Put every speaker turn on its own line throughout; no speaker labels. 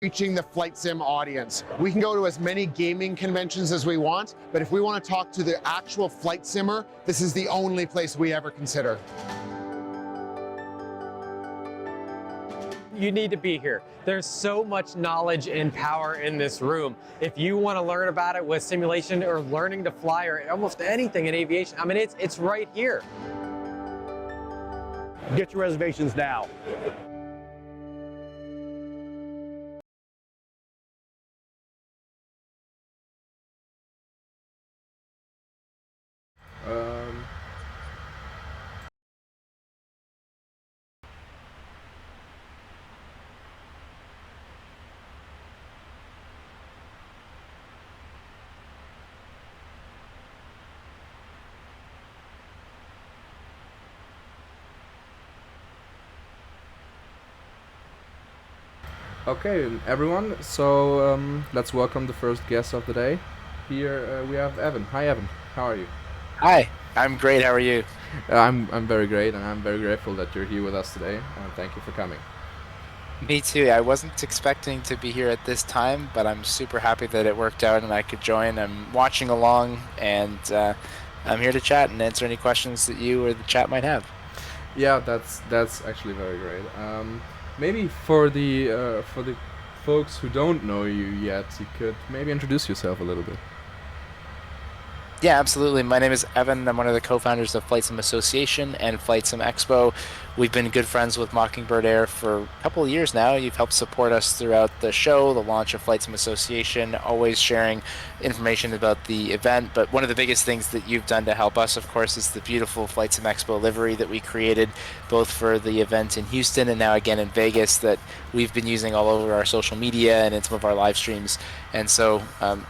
reaching the flight sim audience. We can go to as many gaming conventions as we want, but if we want to talk to the actual flight simmer, this is the only place we ever consider.
You need to be here. There's so much knowledge and power in this room. If you want to learn about it with simulation or learning to fly or almost anything in aviation, I mean, it's right here.
Get your reservations now.
Okay, everyone, so let's welcome the first guest of the day. Here we have Evan. Hi, Evan. How are you?
Hi, I'm great. How are you?
I'm very great, and I'm very grateful that you're here with us today, and thank you for coming.
Me too. I wasn't expecting to be here at this time, but I'm super happy that it worked out and I could join. I'm watching along, and I'm here to chat and answer any questions that you or the chat might have.
Yeah, that's actually very great. Maybe for the folks who don't know you yet, you could maybe introduce yourself a little bit.
Yeah, absolutely. My name is Evan. I'm one of the co-founders of Flight Sim Association and Flight Sim Expo. We've been good friends with Mockingbird Air for a couple of years now. You've helped support us throughout the show, the launch of Flight Sim Association, always sharing information about the event. But one of the biggest things that you've done to help us, of course, is the beautiful Flight Sim Expo livery that we created both for the event in Houston and now again in Vegas that we've been using all over our social media and in some of our live streams. And so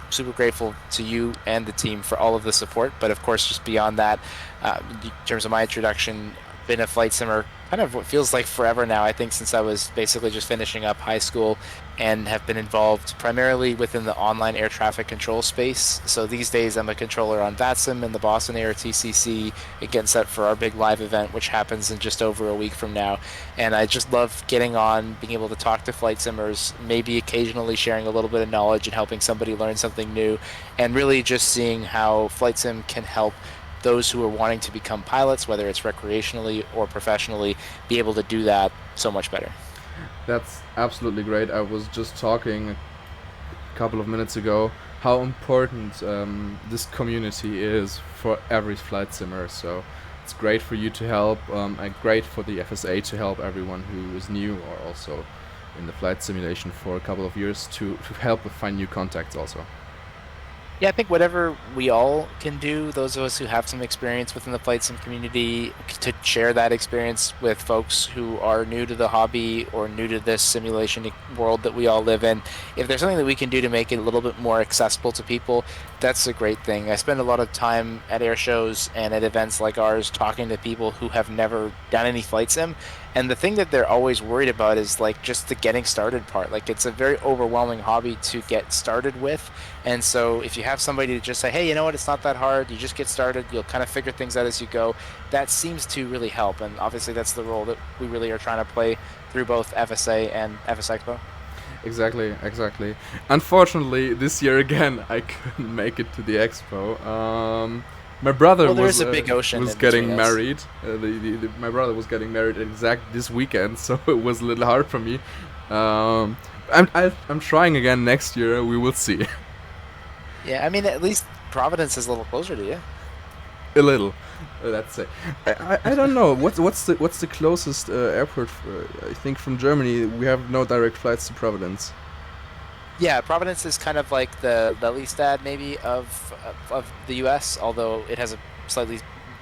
super grateful to you and the team for all of the support. But of course, just beyond that, in terms of my introduction, been a flight simmer kind of what feels like forever now, I think, since I was basically just finishing up high school, and have been involved primarily within the online air traffic control space. So these days I'm a controller on VATSIM in the Boston Air TCC, getting set for our big live event, which happens in just over a week from now. And I just love getting on, being able to talk to flight simmers, maybe occasionally sharing a little bit of knowledge and helping somebody learn something new, and really just seeing how flight sim can help those who are wanting to become pilots, whether it's recreationally or professionally, be able to do that so much better.
That's absolutely great. I was just talking a couple of minutes ago how important this community is for every flight simmer. So it's great for you to help, and great for the FSA to help everyone who is new or also in the flight simulation for a couple of years to help find new contacts also.
Yeah, I think whatever we all can do, those of us who have some experience within the flight sim community, to share that experience with folks who are new to the hobby or new to this simulation world that we all live in. If there's something that we can do to make it a little bit more accessible to people, that's a great thing. I spend a lot of time at air shows and at events like ours talking to people who have never done any flight sim, and the thing that they're always worried about is like just the getting started part. Like, it's a very overwhelming hobby to get started with, and so if you have somebody to just say, hey, you know what, it's not that hard, you just get started, you'll kind of figure things out as you go, that seems to really help. And obviously that's the role that we really are trying to play through both FSA and FS Expo.
Exactly. Unfortunately, this year again, I couldn't make it to the expo. My brother was
a big ocean
was
in
getting
between us.
married. My brother was getting married exact this weekend, so it was a little hard for me. I'm trying again next year. We will see.
Yeah, I mean, at least Providence is a little closer to you.
A little, let's say. I don't know what's the closest airport. I think from Germany we have no direct flights to Providence.
Yeah, Providence is kind of like the Lelystad maybe of the U.S., although it has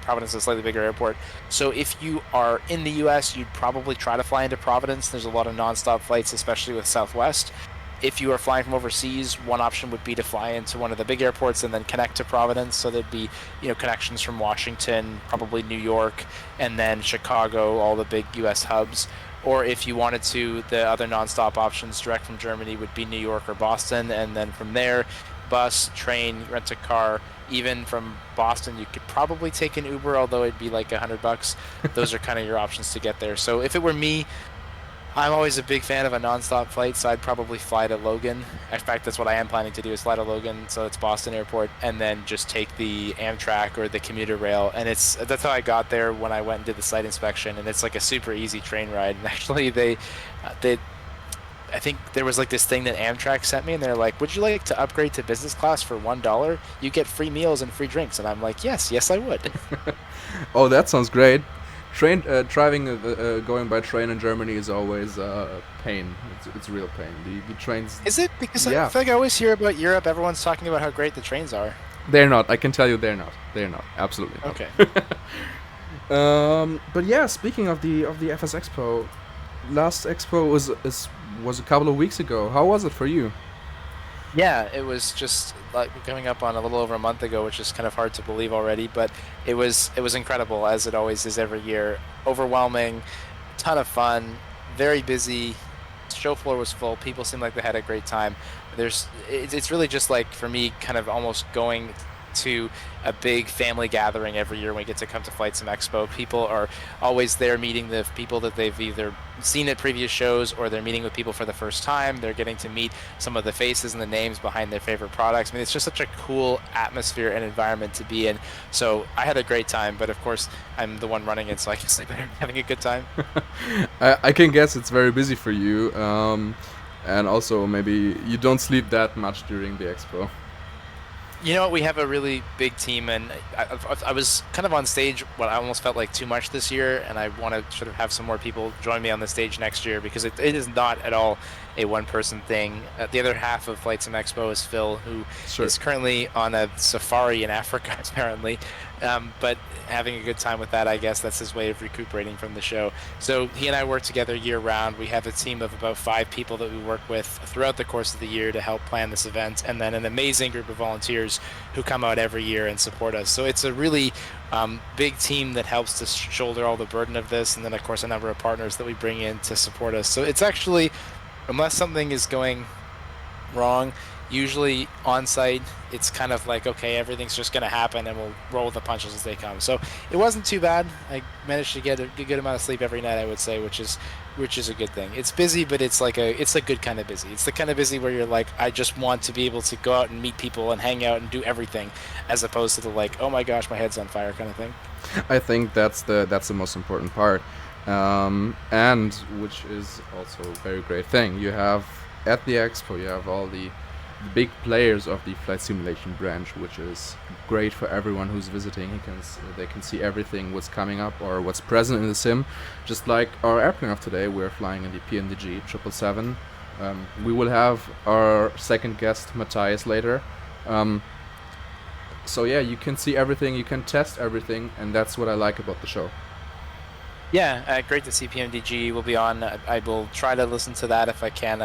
Providence is a slightly bigger airport. So if you are in the U.S., you'd probably try to fly into Providence. There's a lot of nonstop flights, especially with Southwest. If you are flying from overseas, one option would be to fly into one of the big airports and then connect to Providence. So there'd be, connections from Washington, probably New York, and then Chicago, all the big U.S. hubs. Or if you wanted to, the other nonstop options direct from Germany would be New York or Boston, and then from there, bus, train, rent a car. Even from Boston, you could probably take an Uber, although it'd be like $100. Those are kind of your options to get there. So if it were me, I'm always a big fan of a nonstop flight, so I'd probably fly to Logan. In fact, that's what I am planning to do, is fly to Logan, so it's Boston Airport, and then just take the Amtrak or the commuter rail. And that's how I got there when I went and did the site inspection, and it's like a super easy train ride. And actually, I think there was like this thing that Amtrak sent me, and they're like, "Would you like to upgrade to business class for $1? You get free meals and free drinks." And I'm like, "Yes, I would."
Oh, that sounds great. Going by train in Germany is always a pain. It's a real pain. The trains.
Is it? Because
Yeah.
I feel like I always hear about Europe. Everyone's talking about how great the trains are.
They're not. I can tell you, they're not. They're not. Absolutely not.
Okay.
But yeah, speaking of the FS Expo, last Expo was a couple of weeks ago. How was it for you?
Yeah, it was just like coming up on a little over a month ago, which is kind of hard to believe already, but it was incredible, as it always is every year. Overwhelming, ton of fun, very busy. Show floor was full. People seemed like they had a great time. It's really just like, for me, kind of almost going to a big family gathering every year when we get to come to Flight Sim Expo. People are always there meeting the people that they've either seen at previous shows, or they're meeting with people for the first time. They're getting to meet some of the faces and the names behind their favorite products. I mean, it's just such a cool atmosphere and environment to be in. So I had a great time, but of course I'm the one running it, so I guess I better be having a good time.
I can guess it's very busy for you, and also maybe you don't sleep that much during the expo.
You know what? We have a really big team, and I was kind of on stage what I almost felt like too much this year, and I want to sort of have some more people join me on the stage next year, because it is not at all a one-person thing. The other half of Flight Sim Expo is Phil, who is currently on a safari in Africa, apparently, but having a good time with that. I guess that's his way of recuperating from the show. So he and I work together year-round. We have a team of about 5 people that we work with throughout the course of the year to help plan this event, and then an amazing group of volunteers who come out every year and support us. So it's a really big team that helps to shoulder all the burden of this, and then of course a number of partners that we bring in to support us. So it's actually, unless something is going wrong, usually on site it's kind of like, okay, everything's just going to happen and we'll roll with the punches as they come. So it wasn't too bad. I managed to get a good amount of sleep every night, I would say, which is a good thing. It's busy, but it's a good kind of busy. It's the kind of busy where you're like, I just want to be able to go out and meet people and hang out and do everything, as opposed to the like, oh my gosh, my head's on fire kind of thing.
I think that's the most important part, and which is also a very great thing. You have at the expo, you have all the big players of the flight simulation branch, which is great for everyone who's visiting. They can see everything, what's coming up or what's present in the sim. Just like our airplane of today, we're flying in the PMDG 777. We will have our second guest, Matthias, later. So yeah, you can see everything, you can test everything, and that's what I like about the show.
Yeah, great to see PMDG will be on. I will try to listen to that if I can.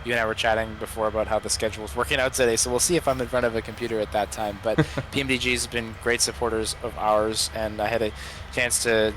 You and I were chatting before about how the schedule is working out today, so we'll see if I'm in front of a computer at that time. But PMDG has been great supporters of ours, and I had a chance to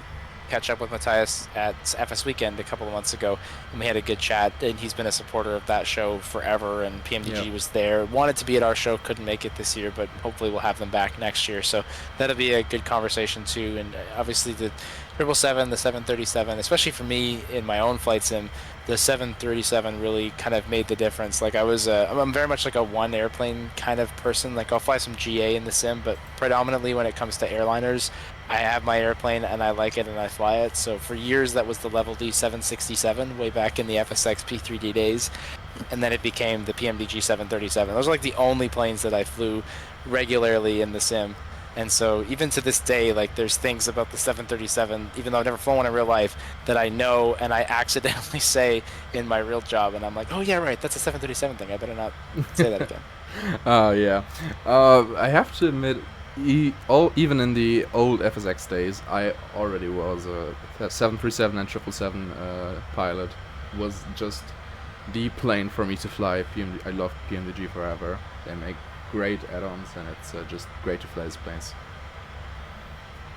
catch up with Matthias at FS Weekend a couple of months ago, and we had a good chat. And he's been a supporter of that show forever, and PMDG was there, wanted to be at our show, couldn't make it this year, but hopefully we'll have them back next year. So that'll be a good conversation too. And obviously the 777, the 737, especially for me in my own flight sim, the 737 really kind of made the difference. Like I'm very much like a one airplane kind of person. Like I'll fly some GA in the sim, but predominantly when it comes to airliners, I have my airplane and I like it and I fly it. So for years that was the Level D 767 way back in the FSX P3D days, and then it became the PMDG 737. Those are like the only planes that I flew regularly in the sim. And so even to this day, like there's things about the 737, even though I've never flown one in real life, that I know and I accidentally say in my real job, and I'm like, oh yeah, right, that's a 737 thing. I better not say that again.
Yeah. I have to admit, even in the old FSX days, I already was a 737 and 777 pilot. Was just the plane for me to fly. I love PMDG forever. They make great add-ons, and it's just great to fly these planes.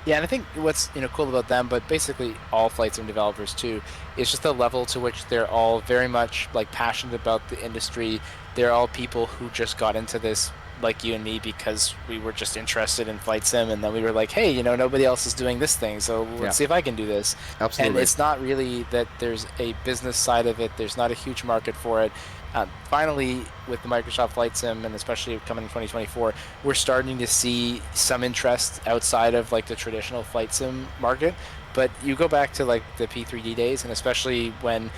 Yeah, and I think what's cool about them, but basically all flight sim developers too, is just the level to which they're all very much like passionate about the industry. They're all people who just got into this like you and me because we were just interested in flight sim, and then we were like, hey, you know, nobody else is doing this thing, so let's see if I can do this.
Absolutely.
And it's not really that there's a business side of it. There's not a huge market for it. Finally, with the Microsoft Flight Sim, and especially coming in 2024, we're starting to see some interest outside of like the traditional flight sim market. But you go back to like the P3D days, and especially when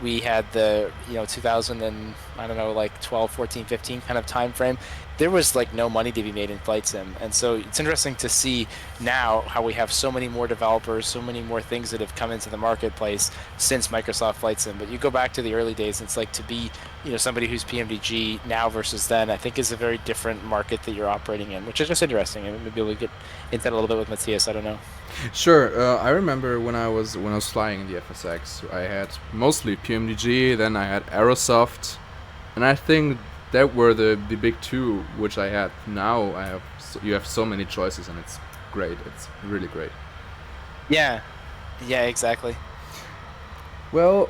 we had the 2000 and I don't know, like 12, 14, 15 kind of time frame, there was like no money to be made in flight sim. And so it's interesting to see now how we have so many more developers, so many more things that have come into the marketplace since Microsoft Flight Sim. But you go back to the early days, it's like to be somebody who's PMDG now versus then, I think is a very different market that you're operating in, which is just interesting. And maybe we'll get into that a little bit with Matthias, I don't know.
Sure. I remember when I was flying in the FSX, I had mostly PMDG, then I had Aerosoft, and I think that were the big two which I had. Now you have so many choices, and it's great. It's really great.
Yeah, exactly.
Well,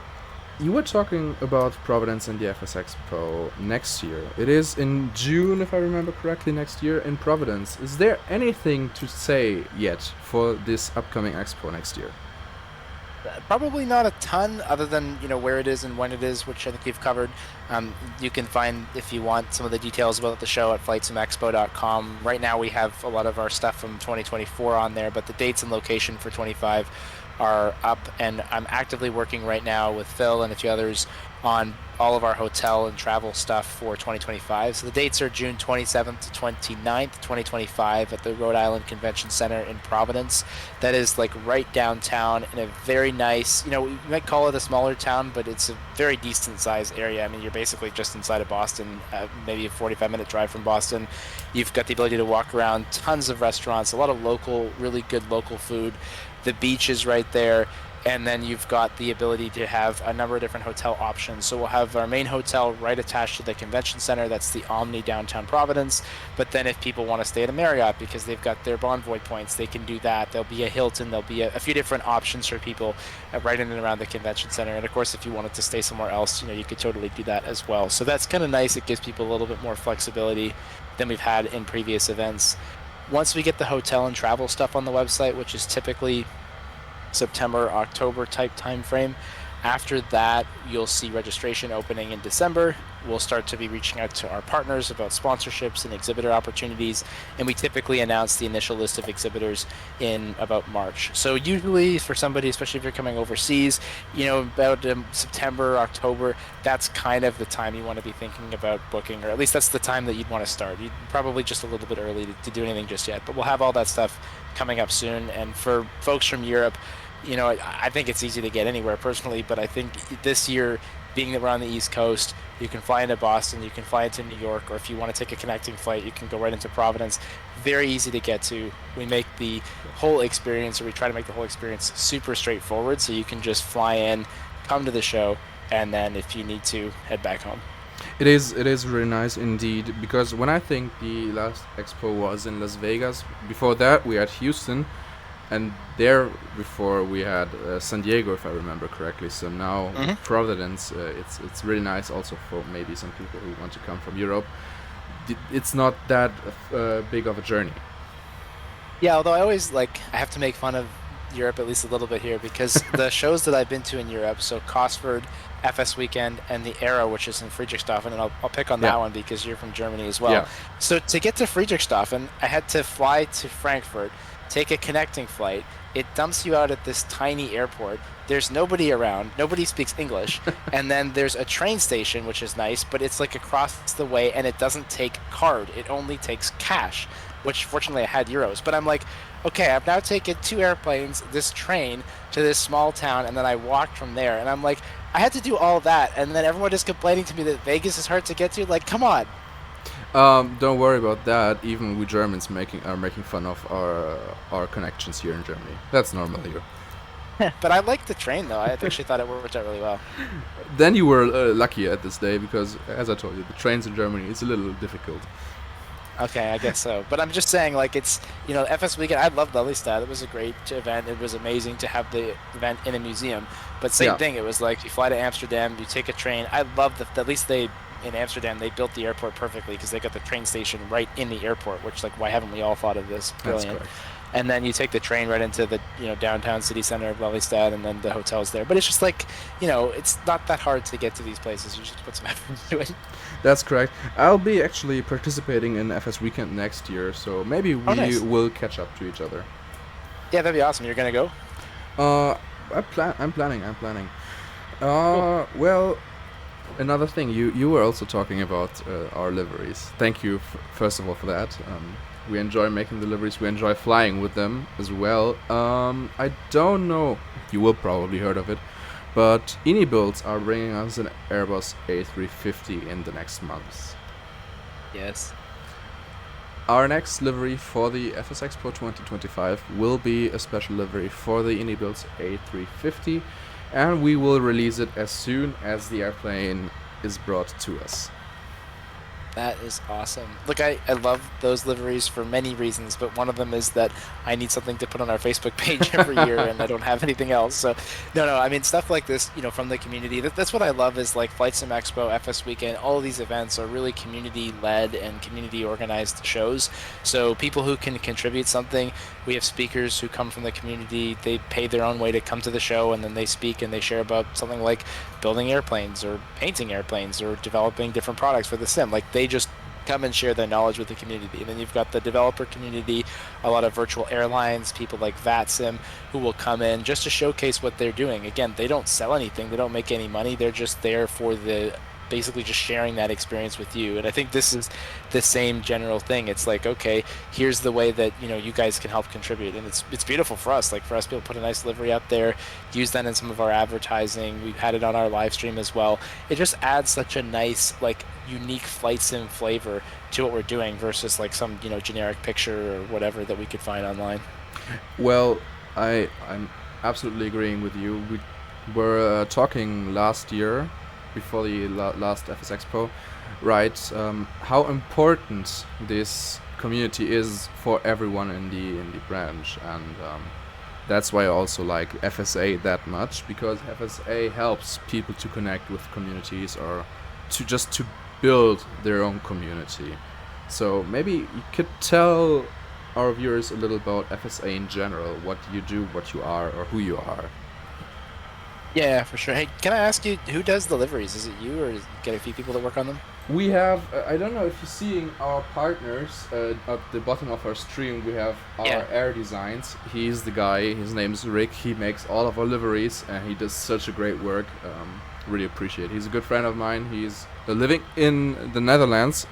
you were talking about Providence and the FS Expo next year. It is in June, if I remember correctly, next year in Providence. Is there anything to say yet for this upcoming expo next year?
Probably not a ton, other than where it is and when it is, which I think you've covered. You can find, if you want, some of the details about the show at flightsimexpo.com. Right now we have a lot of our stuff from 2024 on there, but the dates and location for 25 are up, and I'm actively working right now with Phil and a few others on all of our hotel and travel stuff for 2025. So the dates are June 27th to 29th, 2025 at the Rhode Island Convention Center in Providence. That is like right downtown in a very nice, we might call it a smaller town, but it's a very decent sized area. I mean, you're basically just inside of Boston, maybe a 45-minute drive from Boston. You've got the ability to walk around, tons of restaurants, a lot of local, really good local food. The beach is right there. And then you've got the ability to have a number of different hotel options. So we'll have our main hotel right attached to the convention center. That's the Omni downtown Providence. But then if people want to stay at a Marriott because they've got their Bonvoy points, they can do that. There'll be a Hilton. There'll be a few different options for people right in and around the convention center. And of course, if you wanted to stay somewhere else, you could totally do that as well. So that's kind of nice. It gives people a little bit more flexibility than we've had in previous events. Once we get the hotel and travel stuff on the website, which is typically September, October type time frame. After that, you'll see registration opening in December. We'll start to be reaching out to our partners about sponsorships and exhibitor opportunities, and we typically announce the initial list of exhibitors in about March. So usually for somebody, especially if you're coming overseas, about September, October, that's kind of the time you want to be thinking about booking, or at least that's the time that you'd want to start. You'd probably just a little bit early to do anything just yet, but we'll have all that stuff coming up soon. And for folks from Europe, I think it's easy to get anywhere personally, but I think this year, being that we're on the East Coast, you can fly into Boston, you can fly into New York, or if you want to take a connecting flight, you can go right into Providence. Very easy to get to. We make the whole experience, or we try to make the whole experience super straightforward, so you can just fly in, come to the show, and then if you need to, head back home.
It is really nice indeed, because when I think the last expo was in Las Vegas, before that we had Houston, and there before we had San Diego, if I remember correctly. So now Providence, it's really nice also for maybe some people who want to come from Europe. It's not that big of a journey.
Yeah, although I always I have to make fun of Europe at least a little bit here, because the shows that I've been to in Europe, so Cosford, FS Weekend, and the Aero, which is in Friedrichshafen, and I'll pick on that one because you're from Germany as well. Yeah. So to get to Friedrichshafen, I had to fly to Frankfurt, take a connecting flight. It dumps you out at this tiny airport. There's nobody around. Nobody speaks English. And then there's a train station, which is nice, but it's across the way, and it doesn't take card. It only takes cash, which fortunately I had euros. But I'm like, okay, I've now taken 2 airplanes, this train, to this small town, and then I walked from there. And I'm like, I had to do all that, and then everyone is complaining to me that Vegas is hard to get to. Come on.
Don't worry about that. Even we Germans are making fun of our connections here in Germany. That's normal here.
But I liked the train, though. I actually thought it worked out really well.
Then you were lucky at this day, because, as I told you, the trains in Germany is a little difficult.
Okay, I guess so. But I'm just saying, it's, FS Weekend, I loved Lelystad. It was a great event. It was amazing to have the event in a museum. But same thing, it was you fly to Amsterdam, you take a train. I love that at least they in Amsterdam, they built the airport perfectly because they got the train station right in the airport, which, like, why haven't we all thought of this? Brilliant.
That's correct.
And then you take the train right into the downtown city center of Lelystad, and then the hotel's there. But it's just like, it's not that hard to get to these places. You just put some effort into it.
That's correct. I'll be actually participating in FS Weekend next year, so maybe we
nice.
will catch up to each other.
Yeah, that'd be awesome. You're gonna go?
I'm planning. Well, another thing, you were also talking about our liveries. Thank you, first of all, for that. We enjoy making the liveries. We enjoy flying with them as well. I don't know, you will probably heard of it, but Builds are bringing us an Airbus A350 in the next months.
Yes.
Our next livery for the FS Expo 2025 will be a special livery for the Builds A350, and we will release it as soon as the airplane is brought to us.
That is awesome. Look, I love those liveries for many reasons, but one of them is that I need something to put on our Facebook page every year, and I don't have anything else. So, no, I mean, stuff like this, from the community, that's what I love is like Flight Sim Expo, FS Weekend, all of these events are really community-led and community-organized shows. So people who can contribute something, we have speakers who come from the community, they pay their own way to come to the show, and then they speak and they share about something like building airplanes or painting airplanes or developing different products for the sim. Like, they just come and share their knowledge with the community. And then you've got the developer community, a lot of virtual airlines, people like VATSIM who will come in just to showcase what they're doing. Again, they don't sell anything, they don't make any money, they're just there for basically just sharing that experience with you. And I think this is the same general thing. It's like, okay, here's the way that you guys can help contribute, and it's beautiful for us. Like, for us to be able to put a nice livery up there, use that in some of our advertising. We've had it on our live stream as well. It just adds such a nice, like, unique flight sim flavor to what we're doing versus like some generic picture or whatever that we could find online.
Well, I'm absolutely agreeing with you. We were talking last year before the last FS Expo, right? How important this community is for everyone in the branch, and that's why I also like FSA that much, because FSA helps people to connect with communities or to build their own community. So maybe you could tell our viewers a little about FSA in general, what you do, what you are, or who you are.
Yeah, for sure. Hey, can I ask you, who does the liveries? Is it you, or is it get a few people that work on them?
We have, I don't know if you're seeing our partners at the bottom of our stream, we have our air designs. He's the guy, his name is Rick, he makes all of our liveries and he does such a great work. Really appreciate it. He's a good friend of mine, he's living in the Netherlands.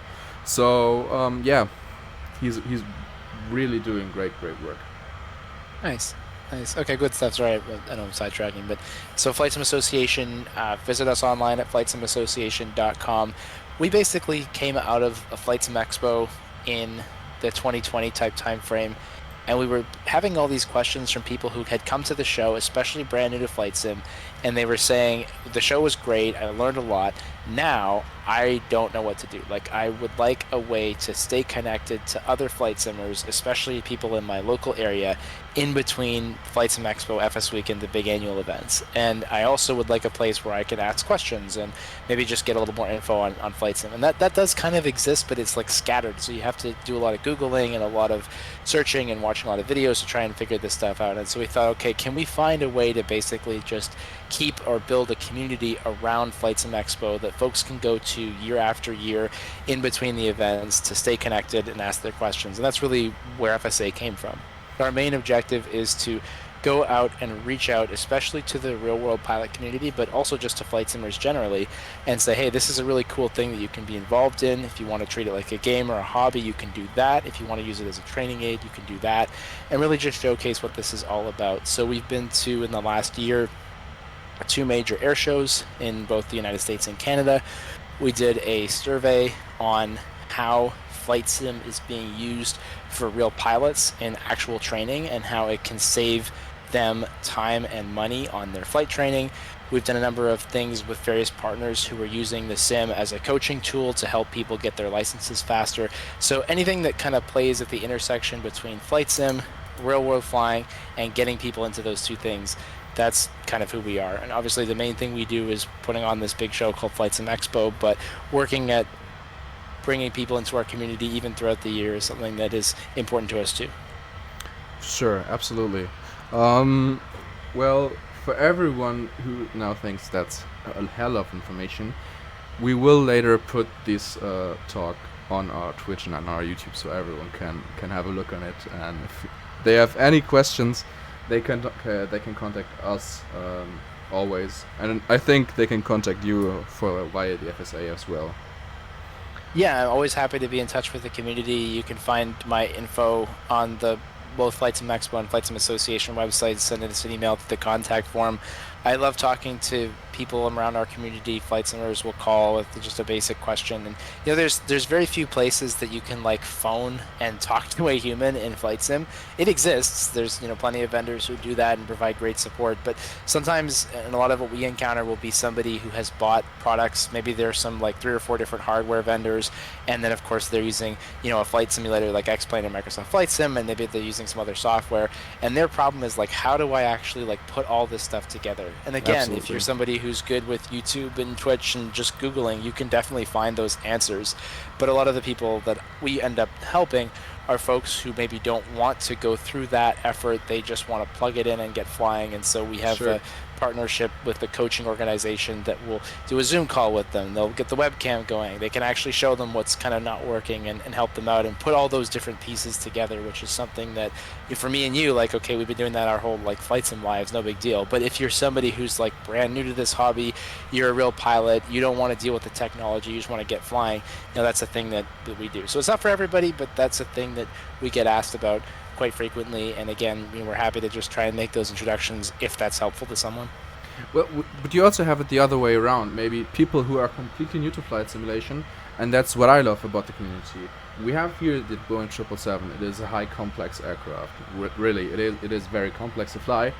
So yeah, he's really doing great work.
Nice. Okay, good stuff. Sorry, I know I'm sidetracking, but so Flight Sim Association, visit us online at flightsimassociation.com. We basically came out of a Flight Sim Expo in the 2020 type time frame, and we were having all these questions from people who had come to the show, especially brand new to Flight Sim, and they were saying, the show was great, I learned a lot, now I don't know what to do. Like, I would like a way to stay connected to other flight simmers, especially people in my local area, in between Flight Sim Expo, FS Week, and the big annual events. And I also would like a place where I could ask questions and maybe just get a little more info on Flight Sim. And that does kind of exist, but it's like scattered, so you have to do a lot of Googling and a lot of searching and watching a lot of videos to try and figure this stuff out. And so we thought, okay, can we find a way to basically just keep or build a community around Flight Sim Expo that folks can go to year after year in between the events to stay connected and ask their questions. And that's really where FSA came from. Our main objective is to go out and reach out, especially to the real world pilot community, but also just to flight simmers generally, and say, hey, this is a really cool thing that you can be involved in. If you want to treat it like a game or a hobby, you can do that. If you want to use it as a training aid, you can do that, and really just showcase what this is all about. So we've been to, in the last year, 2 major air shows in both the United States and Canada. We did a survey on how Flight Sim is being used for real pilots in actual training and how it can save them time and money on their flight training. We've done a number of things with various partners who are using the sim as a coaching tool to help people get their licenses faster. So anything that kind of plays at the intersection between Flight Sim, real world flying, and getting people into those two things. that's kind of who we are. And obviously the main thing we do is putting on this big show called Flight Sim Expo, but working at bringing people into our community even throughout the year is something that is important to us too.
Sure, absolutely. Well, for everyone who now thinks that's a hell of information, we will later put this talk on our Twitch and on our YouTube, so everyone can have a look on it. And if they have any questions, they can contact us always. And I think they can contact you via the FSA as well.
Yeah, I'm always happy to be in touch with the community. You can find my info on the both Flight Sim Expo and Flight Sim Association websites. Send us an email to the contact form. I love talking to people around our community. Flight simmers will call with just a basic question, and there's very few places that you can like phone and talk to a human in flight sim. It exists. There's plenty of vendors who do that and provide great support, but sometimes, and a lot of what we encounter will be somebody who has bought products. Maybe there's some like 3 or 4 different hardware vendors, and then of course they're using a flight simulator like X-Plane and Microsoft Flight Sim, and maybe they're using some other software, and their problem is like, how do I actually like put all this stuff together? And again,
Absolutely.
If you're somebody who's good with YouTube and Twitch and just Googling, you can definitely find those answers. But a lot of the people that we end up helping are folks who maybe don't want to go through that effort. They just want to plug it in and get flying. And so we have
Sure.
a partnership with the coaching organization that will do a Zoom call with them. They'll get the webcam going. They can actually show them what's kind of not working and help them out and put all those different pieces together, which is something that for me and you, like, okay, we've been doing that our whole like flight sim lives, no big deal. But if you're somebody who's like brand new to this hobby, you're a real pilot, you don't want to deal with the technology, you just want to get flying, that's a thing that we do. So it's not for everybody, but that's a thing that we get asked about quite frequently. And again, we're happy to just try and make those introductions if that's helpful to someone.
Well, but you also have it the other way around. Maybe people who are completely new to flight simulation, and that's what I love about the community. We have here the Boeing 777. It is a high complex aircraft. Really, it is very complex to fly.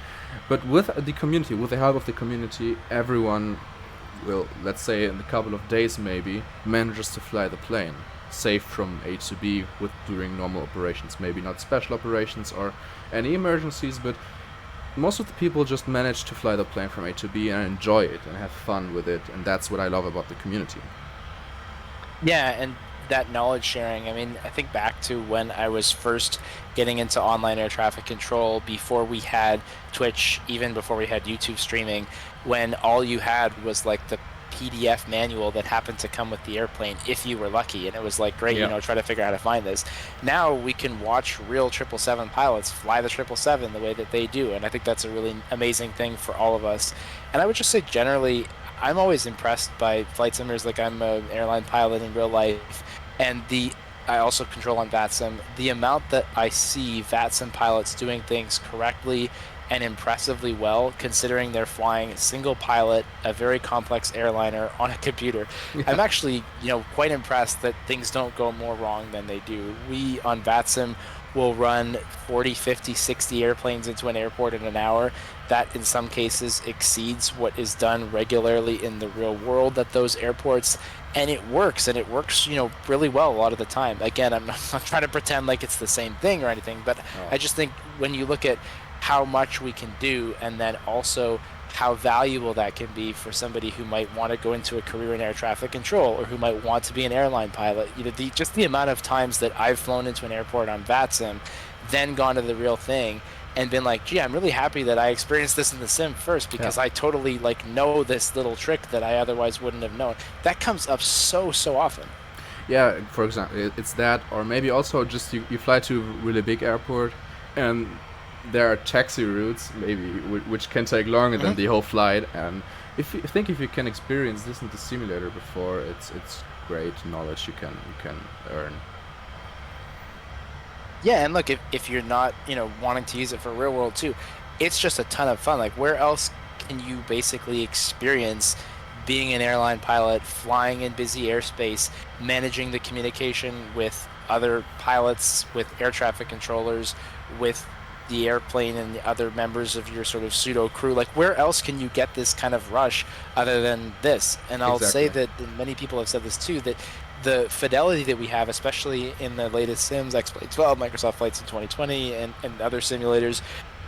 But with the community, with the help of the community, everyone will, let's say in a couple of days maybe, manages to fly the plane safe from A to B during normal operations. Maybe not special operations or any emergencies, but most of the people just manage to fly the plane from A to B and enjoy it and have fun with it, and that's what I love about the community.
Yeah, and that knowledge sharing, I think back to when I was first getting into online air traffic control, before we had Twitch, even before we had YouTube streaming, when all you had was like the PDF manual that happened to come with the airplane if you were lucky, and it was like great, try to figure out how to find this. Now we can watch real 777 pilots fly the 777 the way that they do, and I think that's a really amazing thing for all of us. And I would just say generally, I'm always impressed by flight simmers. Like, I'm an airline pilot in real life, and I also control on VATSIM. The amount that I see VATSIM pilots doing things correctly and impressively well, considering they're flying a single pilot, a very complex airliner on a computer. Yeah. I'm actually, quite impressed that things don't go more wrong than they do. We on VATSIM will run 40, 50, 60 airplanes into an airport in an hour. That in some cases exceeds what is done regularly in the real world at those airports. And it works, really well a lot of the time. Again, I'm not trying to pretend like it's the same thing or anything, but I just think when you look at how much we can do, and then also how valuable that can be for somebody who might want to go into a career in air traffic control, or who might want to be an airline pilot. Just the amount of times that I've flown into an airport on VATSIM, then gone to the real thing, and been like, gee, I'm really happy that I experienced this in the sim first, because I totally know this little trick that I otherwise wouldn't have known. That comes up so often.
Yeah, for example, it's that, or maybe also just you fly to a really big airport, and there are taxi routes maybe which can take longer than the whole flight, and if you can experience this in the simulator before, it's great knowledge you can earn. Yeah,
and look, if you're not wanting to use it for real world too, it's just a ton of fun. Like, where else can you basically experience being an airline pilot, flying in busy airspace, managing the communication with other pilots, with air traffic controllers, with the airplane and the other members of your sort of pseudo crew? Like, where else can you get this kind of rush other than this? And I'll say that many people have said this too, that the fidelity that we have, especially in the latest sims, X-Plane 12, Microsoft Flight Sim 2020, and other simulators,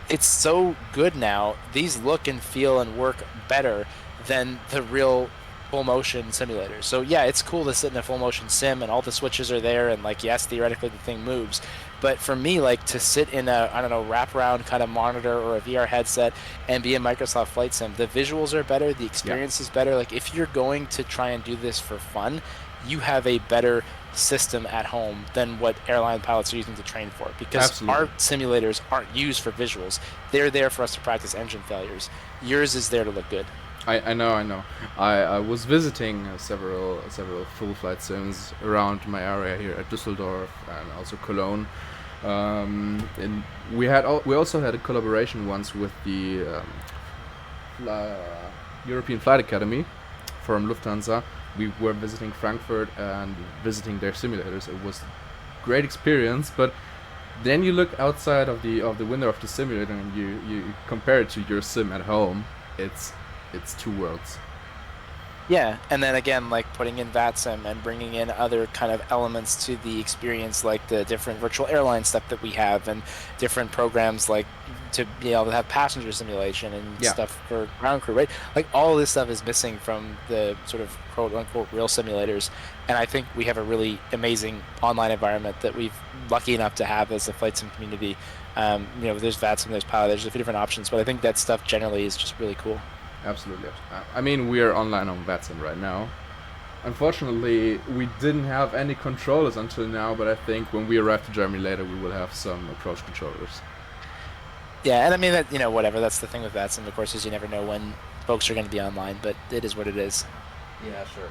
it's so good now. These look and feel and work better than the real full motion simulators. So yeah, it's cool to sit in a full motion sim and all the switches are there and like, yes, theoretically the thing moves. But for me, like to sit in a, I don't know, wraparound kind of monitor or a VR headset and be in Microsoft Flight Sim, the visuals are better, the experience is better. Like if you're going to try and do this for fun, you have a better system at home than what airline pilots are using to train for, because
Absolutely.
our simulators aren't used for visuals. They're there for us to practice engine failures. Yours is there to look good.
I know. I was visiting several full flight sims around my area here at Düsseldorf and also Cologne. And we also had a collaboration once with the European Flight Academy from Lufthansa. We were visiting Frankfurt and visiting their simulators. It was a great experience, but then you look outside of the window of the simulator and you compare it to your sim at home. It's two worlds.
Yeah, and then again, like putting in VATSIM and bringing in other kind of elements to the experience, like the different virtual airline stuff that we have, and different programs like to be able to have passenger simulation and stuff for ground crew, right? Like all of this stuff is missing from the sort of quote unquote real simulators, and I think we have a really amazing online environment that we've lucky enough to have as a flight sim community. There's VATSIM, there's Pilot, there's a few different options, but I think that stuff generally is just really cool.
Absolutely. I mean, we are online on VATSIM right now. Unfortunately, we didn't have any controllers until now, but I think when we arrive to Germany later, we will have some approach controllers.
Yeah, and I mean, that, whatever. That's the thing with VATSIM, of course, is you never know when folks are going to be online, but it is what it is.
Yeah, sure.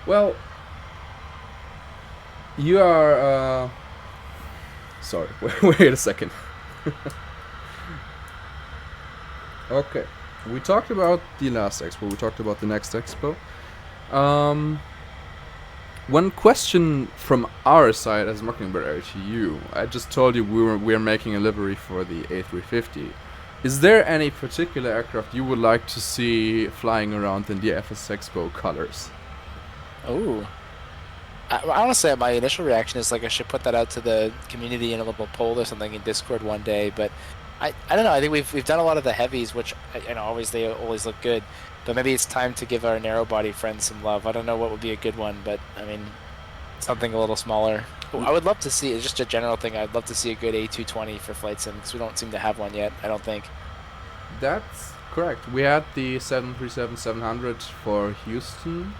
Well, you are... Sorry, wait a second. Okay, we talked about the last expo, we talked about the next expo. One question from our side as Mockingbird Air to you. I just told you we are making a livery for the A350. Is there any particular aircraft you would like to see flying around in the FSA Expo colors?
Oh. I honestly, my initial reaction is like I should put that out to the community in a little poll or something in Discord one day, but I don't know. I think we've done a lot of the heavies, which they always look good. But maybe it's time to give our narrow body friends some love. I don't know what would be a good one, but I mean, something a little smaller. I would love to see, it's just a general thing, I'd love to see a good A220 for flight sim, because we don't seem to have one yet, I don't think.
That's correct. We had the 737-700 for Houston.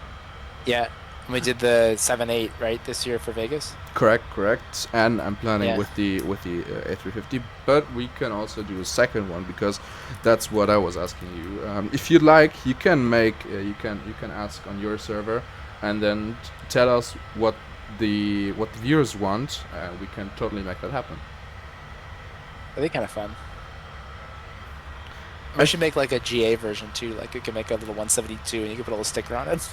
Yeah, we did the 7.8 right this year for Vegas.
Correct. And I'm planning with the A350, but we can also do a second one, because that's what I was asking you. If you'd like, you can make you can ask on your server, and then tell us what the viewers want, and we can totally make that happen.
That'd be kind of fun. I should make like a GA version too. Like you can make a little 172, and you can put a little sticker on it.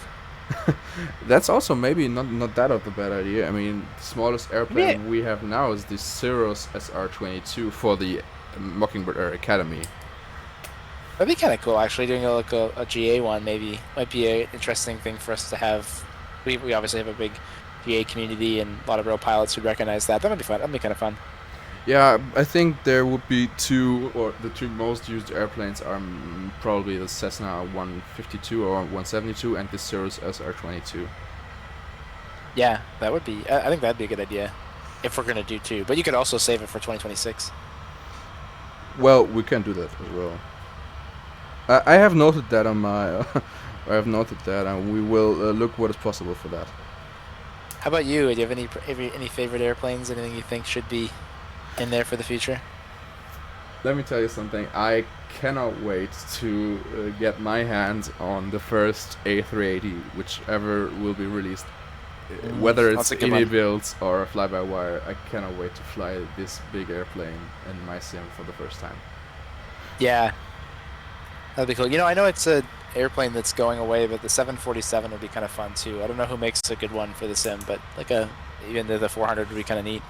That's also maybe not that of a bad idea. I mean, the smallest airplane we have now is the Cirrus SR-22 for the Mockingbird Air Academy.
That'd be kind of cool, actually, doing a GA one maybe. Might be an interesting thing for us to have. We obviously have a big GA community and a lot of real pilots who recognize that. That might be fun. That'd be kind of fun.
Yeah, I think there would be the two most used airplanes are probably the Cessna 152 or 172 and the Cirrus SR-22.
Yeah, that would be. I think that'd be a good idea, if we're gonna do two. But you could also save it for 2026.
Well, we can do that as well. I have noted that on my. I have noted that, and we will look what is possible for that.
How about you? Do you have any favorite airplanes? Anything you think should be in there for the future?
Let me tell you something. I cannot wait to get my hands on the first A380, whichever will be released. Whether it's indie builds or fly-by-wire, I cannot wait to fly this big airplane in my sim for the first time. Yeah.
That'd be cool. I know it's an airplane that's going away, but the 747 would be kind of fun too. I don't know who makes a good one for the sim, but like even the 400 would be kind of neat.